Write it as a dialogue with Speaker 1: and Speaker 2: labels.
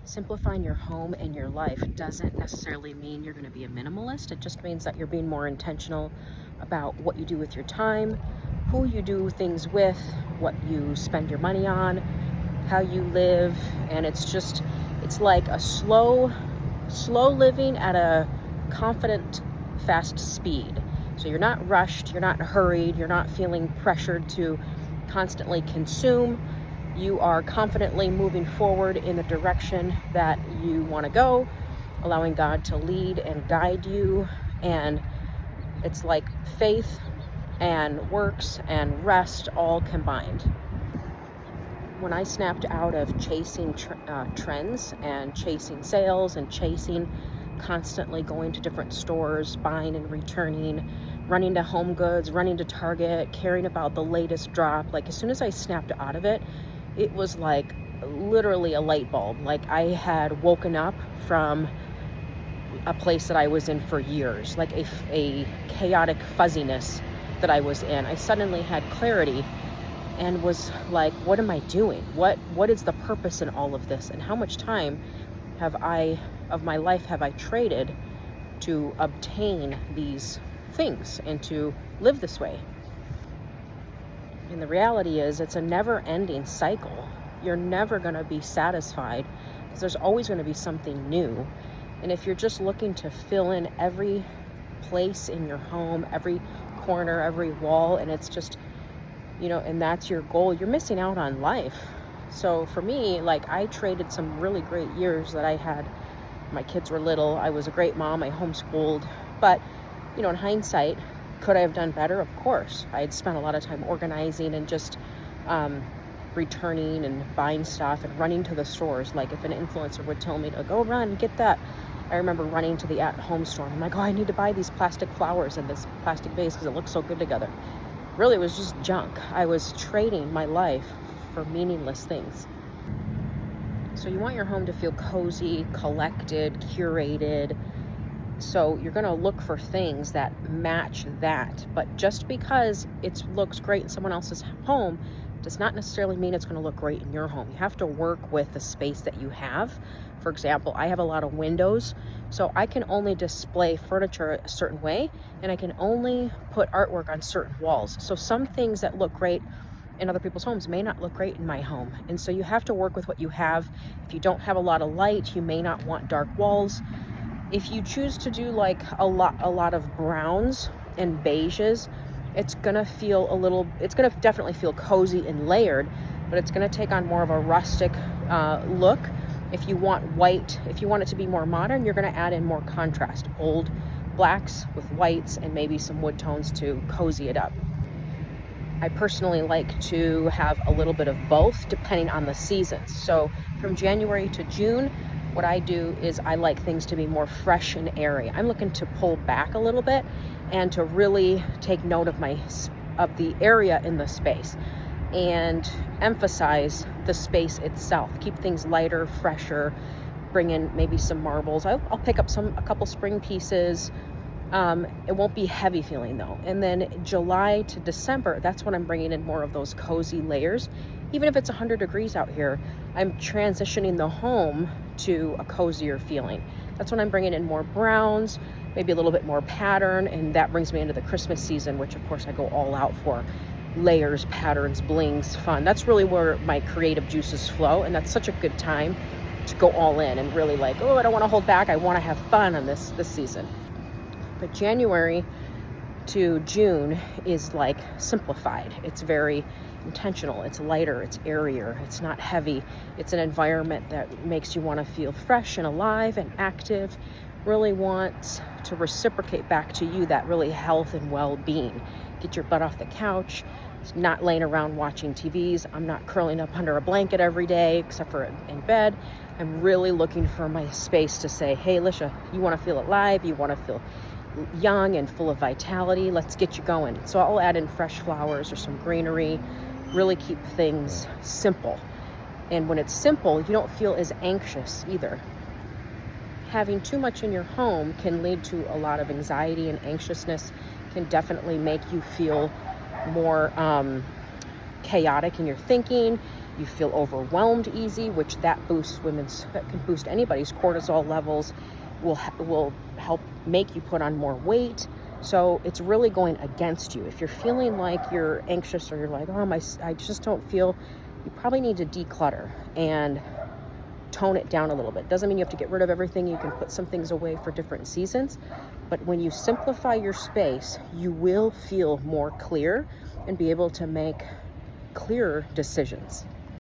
Speaker 1: simplifying your home and your life doesn't necessarily mean you're going to be a minimalist. It just means that you're being more intentional about what you do with your time, who you do things with, what you spend your money on, how you live. And it's like a slow living at a confident, fast speed. So you're not rushed, you're not hurried, you're not feeling pressured to constantly consume. You are confidently moving forward in the direction that you want to go, allowing God to lead and guide you. And it's like faith and works and rest all combined. When I snapped out of chasing trends and chasing sales and chasing constantly going to different stores, buying and returning, running to Home Goods, running to Target, caring about the latest drop, like as soon as I snapped out of it, it was like literally a light bulb. Like I had woken up from a place that I was in for years, like a chaotic fuzziness that I was in. I suddenly had clarity and was like, what am I doing? What is the purpose in all of this? And how much time of my life have I traded to obtain these things and to live this way? And the reality is it's a never-ending cycle. You're never going to be satisfied because there's always going to be something new. And if you're just looking to fill in every place in your home, every corner, every wall, and it's just, and that's your goal, you're missing out on life. So for me, like I traded some really great years that I had. My kids were little. I was a great mom. I homeschooled. But, in hindsight, could I have done better? Of course. I had spent a lot of time organizing and just returning and buying stuff and running to the stores. Like if an influencer would tell me to go run, get that. I remember running to the at-home store. I'm like, I need to buy these plastic flowers in this plastic vase because it looks so good together. Really, it was just junk. I was trading my life for meaningless things. So you want your home to feel cozy, collected, curated. So you're going to look for things that match that. But just because it looks great in someone else's home does not necessarily mean it's going to look great in your home. You have to work with the space that you have. For example, I have a lot of windows, so I can only display furniture a certain way, and I can only put artwork on certain walls. So some things that look great in other people's homes may not look great in my home. And so you have to work with what you have. If you don't have a lot of light, you may not want dark walls. If you choose to do like a lot of browns and beiges, it's gonna definitely feel cozy and layered, but it's gonna take on more of a rustic look. If you want white, if you want it to be more modern, you're gonna add in more contrast, bold blacks with whites and maybe some wood tones to cozy it up. I personally like to have a little bit of both depending on the seasons. So from January to June, what I do is I like things to be more fresh and airy. I'm looking to pull back a little bit and to really take note of the area in the space and emphasize the space itself. Keep things lighter, fresher, bring in maybe some marbles. I'll pick up a couple spring pieces. It won't be heavy feeling though. And then July to December, that's when I'm bringing in more of those cozy layers. Even if it's 100 degrees out here, I'm transitioning the home to a cozier feeling. That's when I'm bringing in more browns, maybe a little bit more pattern, and that brings me into the Christmas season, which of course I go all out for. Layers, patterns, blings, fun. That's really where my creative juices flow, and that's such a good time to go all in and really like, I don't want to hold back. I want to have fun on this season. But January to June is like simplified. It's very intentional. It's lighter. It's airier. It's not heavy. It's an environment that makes you want to feel fresh and alive and active. Really wants to reciprocate back to you that really health and well-being. Get your butt off the couch. It's not laying around watching TVs. I'm not curling up under a blanket every day, except for in bed. I'm really looking for my space to say, hey, Lisha, you want to feel alive. You want to feel young and full of vitality. Let's get you going. So I'll add in fresh flowers or some greenery, really keep things simple. And when it's simple, you don't feel as anxious either. Having too much in your home can lead to a lot of anxiety and anxiousness, can definitely make you feel more chaotic in your thinking. You feel overwhelmed easy, which that can boost anybody's cortisol levels, will help make you put on more weight. So it's really going against you. If you're feeling like you're anxious, or you're like, oh, I just don't feel, you probably need to declutter and tone it down a little bit. Doesn't mean you have to get rid of everything. You can put some things away for different seasons. But when you simplify your space, you will feel more clear and be able to make clearer decisions.